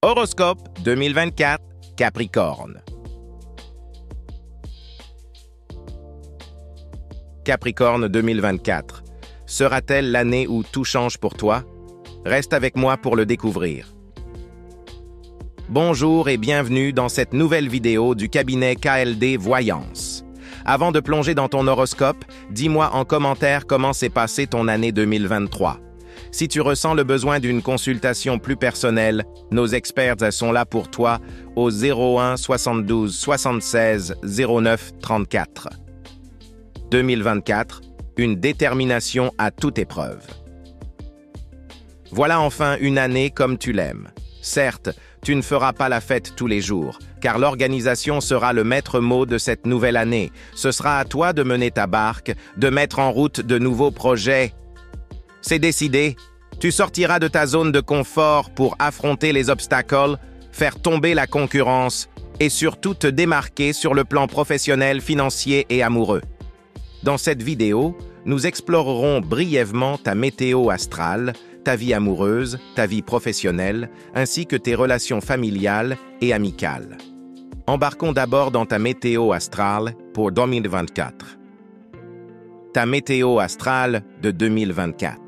Horoscope 2024, Capricorne. Capricorne 2024. Sera-t-elle l'année où tout change pour toi? Reste avec moi pour le découvrir. Bonjour et bienvenue dans cette nouvelle vidéo du cabinet KLD Voyance. Avant de plonger dans ton horoscope, dis-moi en commentaire comment s'est passée ton année 2023. Si tu ressens le besoin d'une consultation plus personnelle, nos experts sont là pour toi au 01 72 76 09 34. 2024, une détermination à toute épreuve. Voilà enfin une année comme tu l'aimes. Certes, tu ne feras pas la fête tous les jours, car l'organisation sera le maître mot de cette nouvelle année. Ce sera à toi de mener ta barque, de mettre en route de nouveaux projets. C'est décidé, tu sortiras de ta zone de confort pour affronter les obstacles, faire tomber la concurrence et surtout te démarquer sur le plan professionnel, financier et amoureux. Dans cette vidéo, nous explorerons brièvement ta météo astrale, ta vie amoureuse, ta vie professionnelle, ainsi que tes relations familiales et amicales. Embarquons d'abord dans ta météo astrale pour 2024. Ta météo astrale de 2024.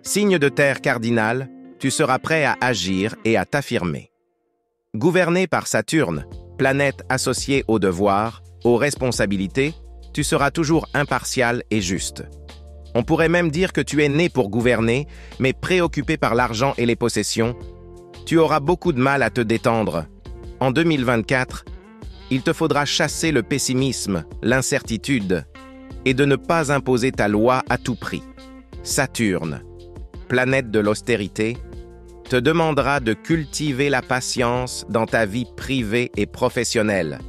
Signe de terre cardinal, tu seras prêt à agir et à t'affirmer. Gouverné par Saturne, planète associée aux devoirs, aux responsabilités, tu seras toujours impartial et juste. On pourrait même dire que tu es né pour gouverner, mais préoccupé par l'argent et les possessions, tu auras beaucoup de mal à te détendre. En 2024, il te faudra chasser le pessimisme, l'incertitude, et de ne pas imposer ta loi à tout prix. Saturne, planète de l'austérité, te demandera de cultiver la patience dans ta vie privée et professionnelle.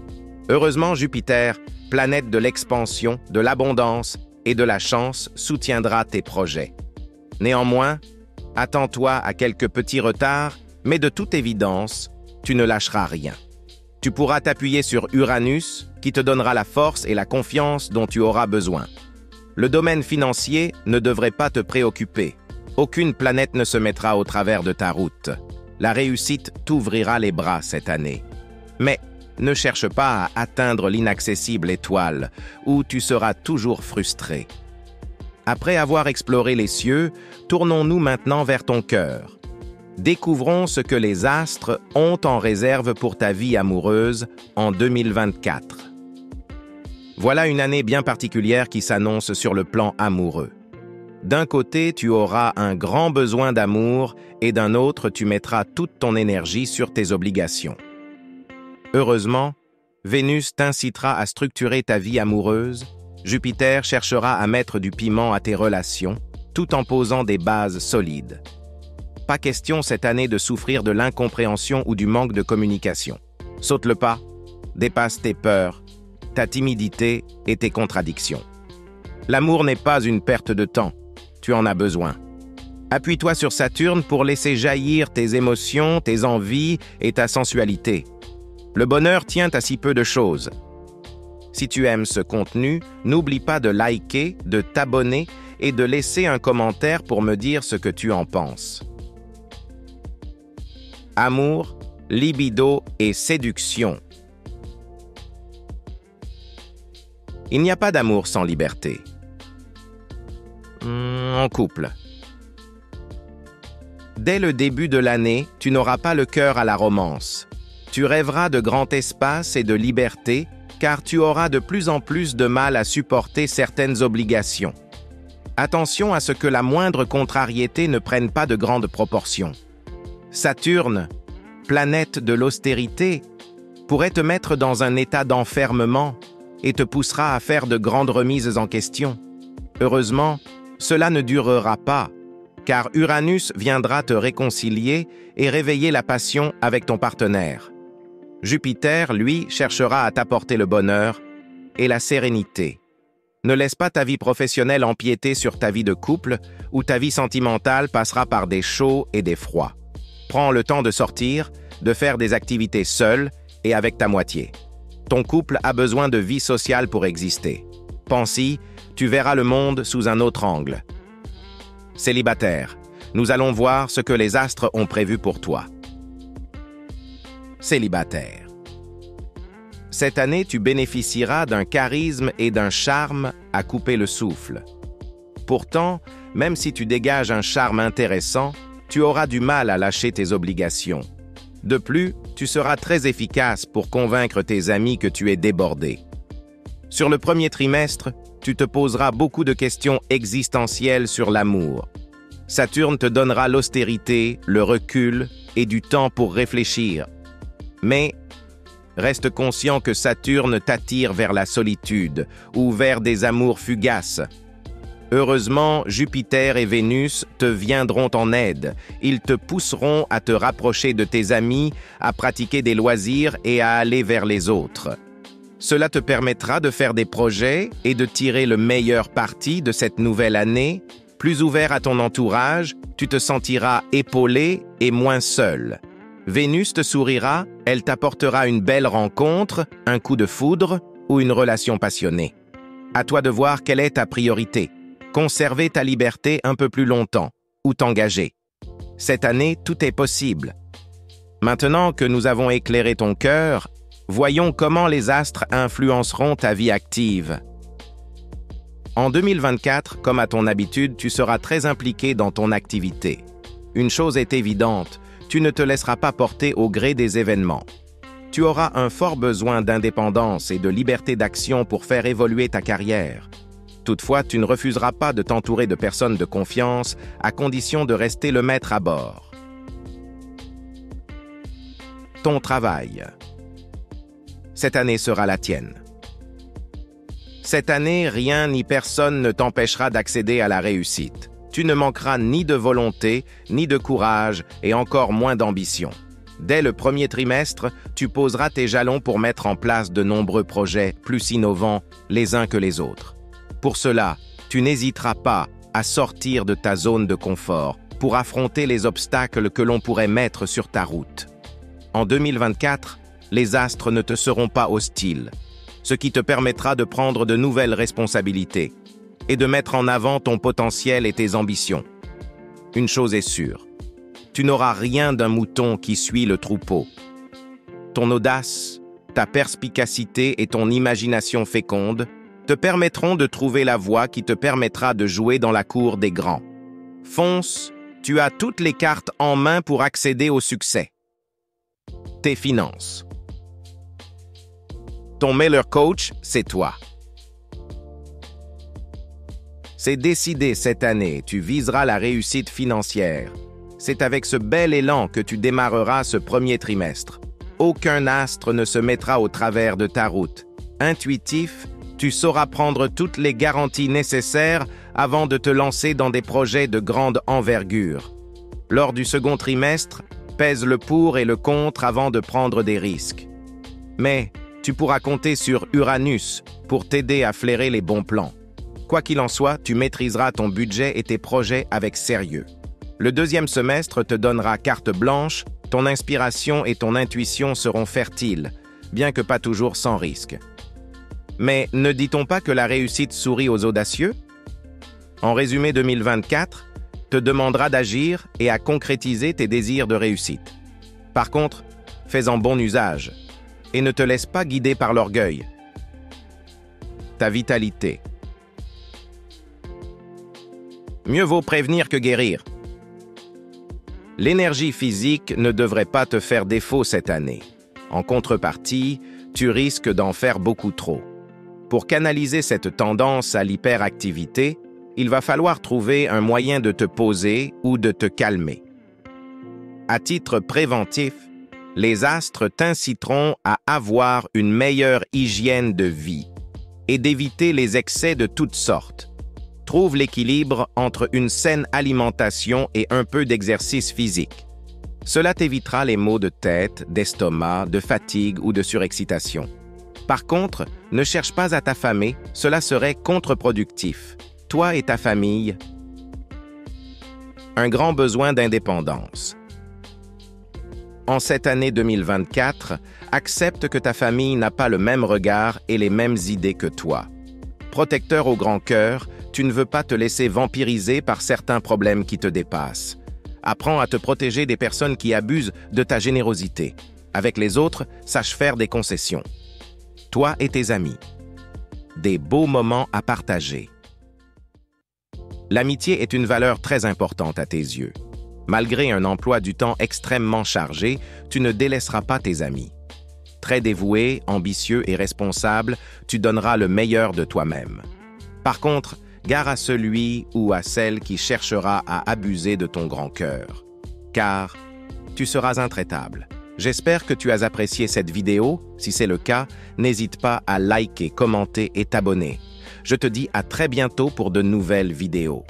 Heureusement, Jupiter, planète de l'expansion, de l'abondance et de la chance, soutiendra tes projets. Néanmoins, attends-toi à quelques petits retards, mais de toute évidence, tu ne lâcheras rien. Tu pourras t'appuyer sur Uranus, qui te donnera la force et la confiance dont tu auras besoin. Le domaine financier ne devrait pas te préoccuper. Aucune planète ne se mettra au travers de ta route. La réussite t'ouvrira les bras cette année. Mais ne cherche pas à atteindre l'inaccessible étoile, où tu seras toujours frustré. Après avoir exploré les cieux, tournons-nous maintenant vers ton cœur. Découvrons ce que les astres ont en réserve pour ta vie amoureuse en 2024. Voilà une année bien particulière qui s'annonce sur le plan amoureux. D'un côté, tu auras un grand besoin d'amour et d'un autre, tu mettras toute ton énergie sur tes obligations. Heureusement, Vénus t'incitera à structurer ta vie amoureuse, Jupiter cherchera à mettre du piment à tes relations, tout en posant des bases solides. Pas question cette année de souffrir de l'incompréhension ou du manque de communication. Saute le pas, dépasse tes peurs, ta timidité et tes contradictions. L'amour n'est pas une perte de temps, tu en as besoin. Appuie-toi sur Saturne pour laisser jaillir tes émotions, tes envies et ta sensualité. Le bonheur tient à si peu de choses. Si tu aimes ce contenu, n'oublie pas de liker, de t'abonner et de laisser un commentaire pour me dire ce que tu en penses. Amour, libido et séduction. Il n'y a pas d'amour sans liberté. En couple. Dès le début de l'année, tu n'auras pas le cœur à la romance. Tu rêveras de grand espace et de liberté, car tu auras de plus en plus de mal à supporter certaines obligations. Attention à ce que la moindre contrariété ne prenne pas de grandes proportions. Saturne, planète de l'austérité, pourrait te mettre dans un état d'enfermement et te poussera à faire de grandes remises en question. Heureusement, cela ne durera pas, car Uranus viendra te réconcilier et réveiller la passion avec ton partenaire. Jupiter, lui, cherchera à t'apporter le bonheur et la sérénité. Ne laisse pas ta vie professionnelle empiéter sur ta vie de couple, où ta vie sentimentale passera par des chauds et des froids. Prends le temps de sortir, de faire des activités seul et avec ta moitié. Ton couple a besoin de vie sociale pour exister. Pense-y, tu verras le monde sous un autre angle. Célibataire, nous allons voir ce que les astres ont prévu pour toi. Célibataire. Cette année, tu bénéficieras d'un charisme et d'un charme à couper le souffle. Pourtant, même si tu dégages un charme intéressant, tu auras du mal à lâcher tes obligations. De plus, tu seras très efficace pour convaincre tes amis que tu es débordé. Sur le premier trimestre, tu te poseras beaucoup de questions existentielles sur l'amour. Saturne te donnera l'austérité, le recul et du temps pour réfléchir. Mais reste conscient que Saturne t'attire vers la solitude ou vers des amours fugaces. Heureusement, Jupiter et Vénus te viendront en aide. Ils te pousseront à te rapprocher de tes amis, à pratiquer des loisirs et à aller vers les autres. Cela te permettra de faire des projets et de tirer le meilleur parti de cette nouvelle année. Plus ouvert à ton entourage, tu te sentiras épaulé et moins seul. Vénus te sourira, elle t'apportera une belle rencontre, un coup de foudre ou une relation passionnée. À toi de voir quelle est ta priorité. Conserver ta liberté un peu plus longtemps ou t'engager. Cette année, tout est possible. Maintenant que nous avons éclairé ton cœur, voyons comment les astres influenceront ta vie active. En 2024, comme à ton habitude, tu seras très impliqué dans ton activité. Une chose est évidente, tu ne te laisseras pas porter au gré des événements. Tu auras un fort besoin d'indépendance et de liberté d'action pour faire évoluer ta carrière. Toutefois, tu ne refuseras pas de t'entourer de personnes de confiance à condition de rester le maître à bord. Ton travail. Cette année sera la tienne. Cette année, rien ni personne ne t'empêchera d'accéder à la réussite. Tu ne manqueras ni de volonté, ni de courage, et encore moins d'ambition. Dès le premier trimestre, tu poseras tes jalons pour mettre en place de nombreux projets plus innovants les uns que les autres. Pour cela, tu n'hésiteras pas à sortir de ta zone de confort pour affronter les obstacles que l'on pourrait mettre sur ta route. En 2024, les astres ne te seront pas hostiles, ce qui te permettra de prendre de nouvelles responsabilités et de mettre en avant ton potentiel et tes ambitions. Une chose est sûre, tu n'auras rien d'un mouton qui suit le troupeau. Ton audace, ta perspicacité et ton imagination féconde te permettront de trouver la voie qui te permettra de jouer dans la cour des grands. Fonce, tu as toutes les cartes en main pour accéder au succès. Tes finances. Ton meilleur coach, c'est toi. C'est décidé cette année, tu viseras la réussite financière. C'est avec ce bel élan que tu démarreras ce premier trimestre. Aucun astre ne se mettra au travers de ta route. Intuitif, tu sauras prendre toutes les garanties nécessaires avant de te lancer dans des projets de grande envergure. Lors du second trimestre, pèse le pour et le contre avant de prendre des risques. Mais tu pourras compter sur Uranus pour t'aider à flairer les bons plans. Quoi qu'il en soit, tu maîtriseras ton budget et tes projets avec sérieux. Le deuxième semestre te donnera carte blanche, ton inspiration et ton intuition seront fertiles, bien que pas toujours sans risque. Mais ne dit-on pas que la réussite sourit aux audacieux? En résumé 2024, te demandera d'agir et à concrétiser tes désirs de réussite. Par contre, fais-en bon usage et ne te laisse pas guider par l'orgueil. Ta vitalité. Mieux vaut prévenir que guérir. L'énergie physique ne devrait pas te faire défaut cette année. En contrepartie, tu risques d'en faire beaucoup trop. Pour canaliser cette tendance à l'hyperactivité, il va falloir trouver un moyen de te poser ou de te calmer. À titre préventif, les astres t'inciteront à avoir une meilleure hygiène de vie et d'éviter les excès de toutes sortes. Trouve l'équilibre entre une saine alimentation et un peu d'exercice physique. Cela t'évitera les maux de tête, d'estomac, de fatigue ou de surexcitation. Par contre, ne cherche pas à t'affamer, cela serait contre-productif. Toi et ta famille, un grand besoin d'indépendance. En cette année 2024, accepte que ta famille n'a pas le même regard et les mêmes idées que toi. Protecteur au grand cœur, tu ne veux pas te laisser vampiriser par certains problèmes qui te dépassent. Apprends à te protéger des personnes qui abusent de ta générosité. Avec les autres, sache faire des concessions. Toi et tes amis. Des beaux moments à partager. L'amitié est une valeur très importante à tes yeux. Malgré un emploi du temps extrêmement chargé, tu ne délaisseras pas tes amis. Très dévoué, ambitieux et responsable, tu donneras le meilleur de toi-même. Par contre, gare à celui ou à celle qui cherchera à abuser de ton grand cœur. Car tu seras intraitable. J'espère que tu as apprécié cette vidéo. Si c'est le cas, n'hésite pas à liker, commenter et t'abonner. Je te dis à très bientôt pour de nouvelles vidéos.